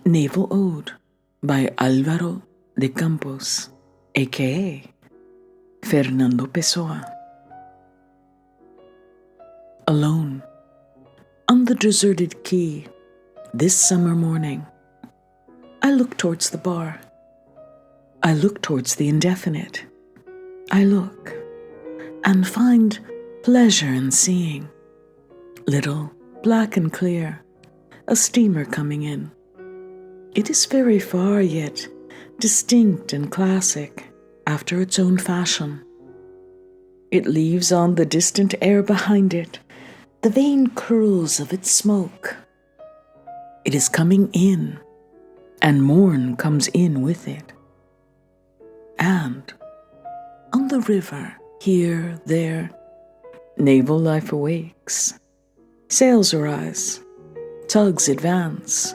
Naval Ode by Alvaro de Campos, aka Fernando Pessoa. Alone, on the deserted quay, this summer morning, I look towards the bar. I look towards the indefinite. I look and find pleasure in seeing, little, black and clear, a steamer coming in. It is very far, yet distinct and classic after its own fashion. It leaves on the distant air behind it the vain curls of its smoke. It is coming in, and morn comes in with it. And on the river, here, there, naval life awakes. Sails arise, tugs advance,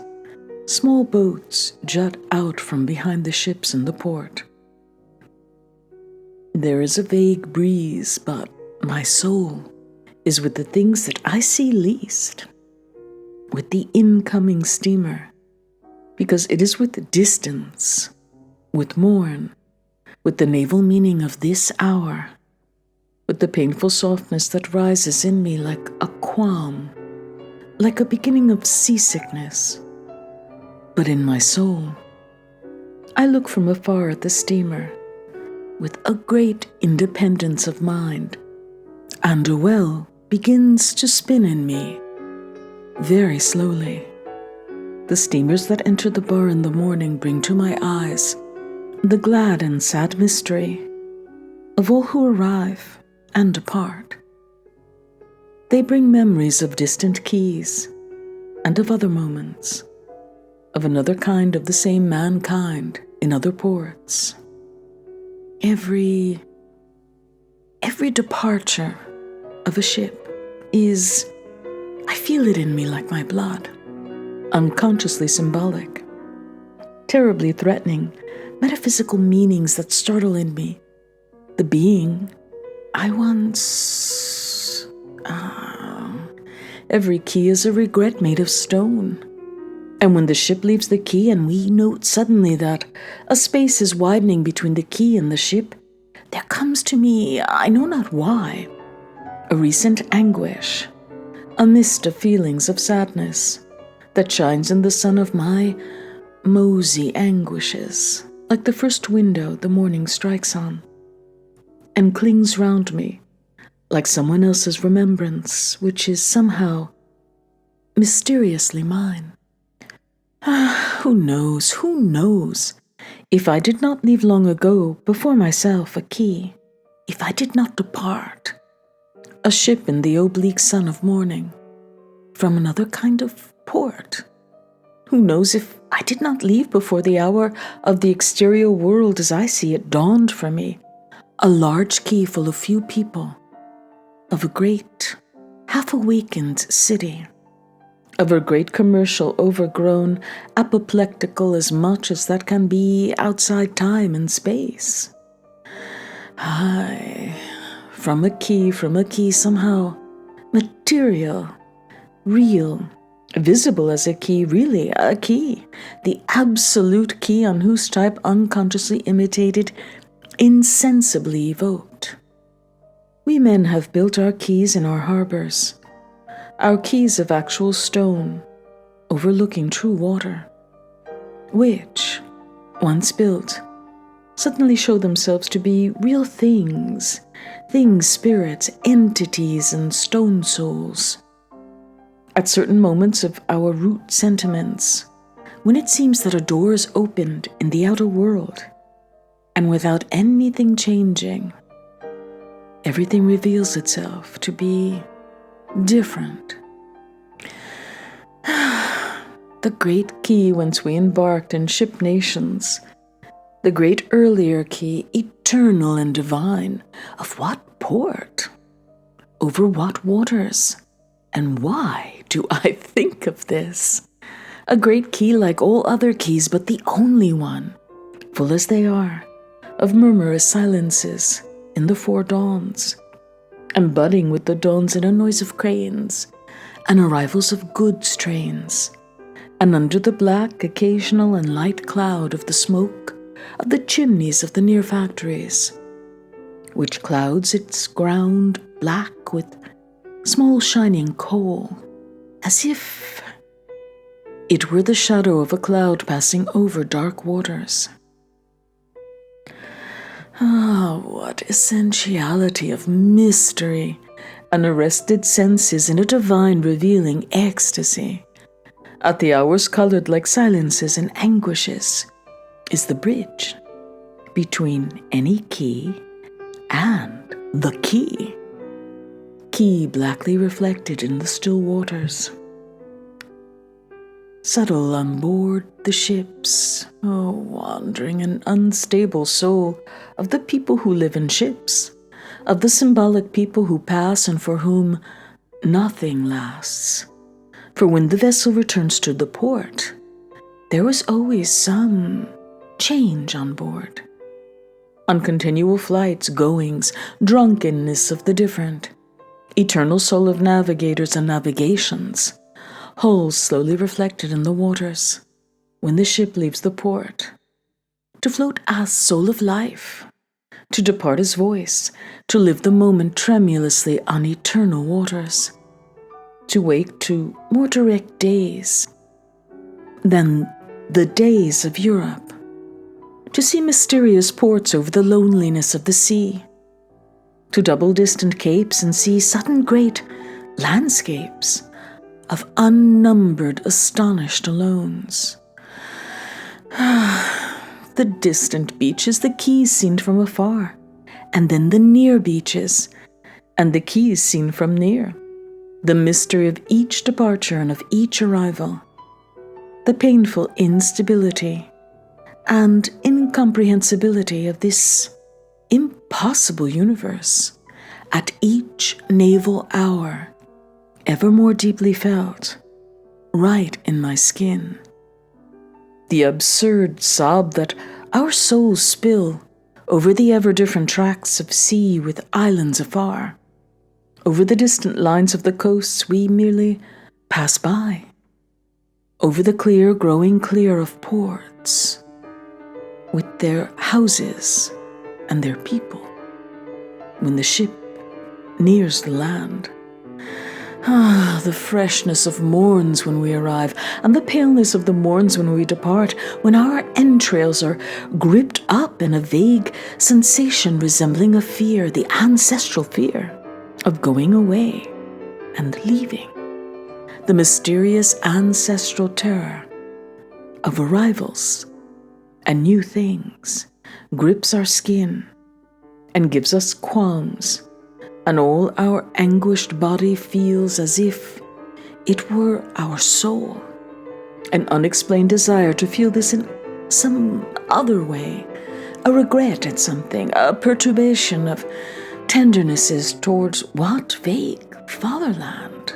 small boats jut out from behind the ships in the port. There is a vague breeze, but my soul is with the things that I see least, with the incoming steamer, because it is with distance, with morn, with the naval meaning of this hour, with the painful softness that rises in me like a qualm, like a beginning of seasickness. But in my soul, I look from afar at the steamer with a great independence of mind, and a well begins to spin in me, very slowly. The steamers that enter the bar in the morning bring to my eyes the glad and sad mystery of all who arrive and depart. They bring memories of distant quays and of other moments, of another kind of the same mankind in other ports. Every departure of a ship is, I feel it in me like my blood, unconsciously symbolic, terribly threatening, metaphysical meanings that startle in me the being I once... Every key is a regret made of stone. And when the ship leaves the quay and we note suddenly that a space is widening between the quay and the ship, there comes to me, I know not why, a recent anguish, a mist of feelings of sadness that shines in the sun of my mosey anguishes, like the first window the morning strikes on, and clings round me like someone else's remembrance, which is somehow mysteriously mine. Who knows, if I did not leave long ago before myself a quay, if I did not depart, a ship in the oblique sun of morning, from another kind of port. Who knows if I did not leave before the hour of the exterior world as I see it dawned for me, a large quay full of few people, of a great, half-awakened city, of a great commercial overgrown, apoplectical as much as that can be outside time and space. Aye, from a quay somehow material, real, visible as a quay, really a quay, the absolute quay on whose type unconsciously imitated, insensibly evoked. We men have built our quays in our harbors, our quays of actual stone, overlooking true water, which, once built, suddenly show themselves to be real things, spirits, entities, and stone souls. At certain moments of our root sentiments, when it seems that a door is opened in the outer world, and without anything changing, everything reveals itself to be different. The great quay whence we embarked in ship nations, the great earlier quay, eternal and divine, of what port? Over what waters? And why do I think of this? A great quay like all other quays, but the only one, full as they are, of murmurous silences in the four dawns, and budding with the dawns in a noise of cranes, and arrivals of goods trains, and under the black, occasional and light cloud of the smoke of the chimneys of the near factories, which clouds its ground black with small shining coal, as if it were the shadow of a cloud passing over dark waters. Ah, what essentiality of mystery and arrested senses in a divine revealing ecstasy, at the hours colored like silences and anguishes, is the bridge between any key and the key, key blackly reflected in the still waters. Subtle on board the ships, oh, wandering and unstable soul of the people who live in ships, of the symbolic people who pass and for whom nothing lasts. For when the vessel returns to the port, there is always some change on board. On continual flights, goings, drunkenness of the different, eternal soul of navigators and navigations, hulls slowly reflected in the waters, when the ship leaves the port, to float as soul of life, to depart as voice, to live the moment tremulously on eternal waters, to wake to more direct days than the days of Europe, to see mysterious ports over the loneliness of the sea, to double distant capes and see sudden great landscapes of unnumbered astonished alones. The distant beaches, the keys seen from afar, and then the near beaches, and the keys seen from near, the mystery of each departure and of each arrival, the painful instability and incomprehensibility of this impossible universe at each naval hour, ever more deeply felt, right in my skin. The absurd sob that our souls spill over the ever-different tracts of sea with islands afar, over the distant lines of the coasts we merely pass by, over the clear growing clear of ports, with their houses and their people, when the ship nears the land. Ah, the freshness of morns when we arrive, and the paleness of the morns when we depart, when our entrails are gripped up in a vague sensation resembling a fear, the ancestral fear of going away and leaving, the mysterious ancestral terror of arrivals and new things grips our skin and gives us qualms, and all our anguished body feels as if it were our soul, an unexplained desire to feel this in some other way, a regret at something, a perturbation of tendernesses towards what vague fatherland,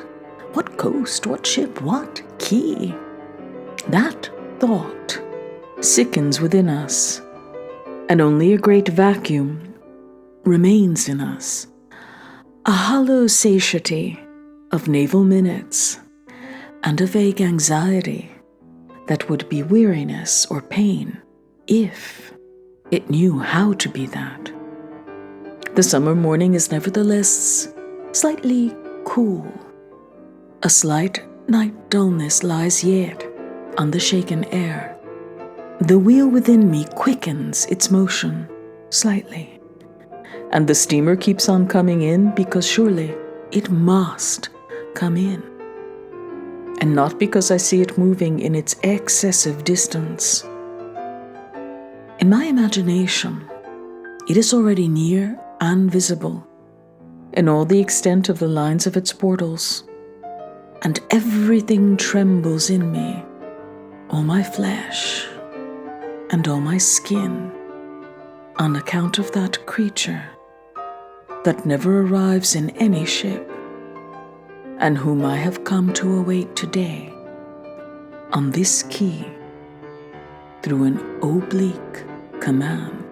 what coast, what ship, what key. That thought sickens within us, and only a great vacuum remains in us, a hollow satiety of naval minutes, and a vague anxiety that would be weariness or pain if it knew how to be that. The summer morning is nevertheless slightly cool. A slight night dullness lies yet on the shaken air. The wheel within me quickens its motion slightly, and the steamer keeps on coming in because surely it must come in, and not because I see it moving in its excessive distance. In my imagination, it is already near and visible in all the extent of the lines of its portals, and everything trembles in me, all my flesh and all my skin, on account of that creature that never arrives in any ship, and whom I have come to await today on this quay through an oblique command.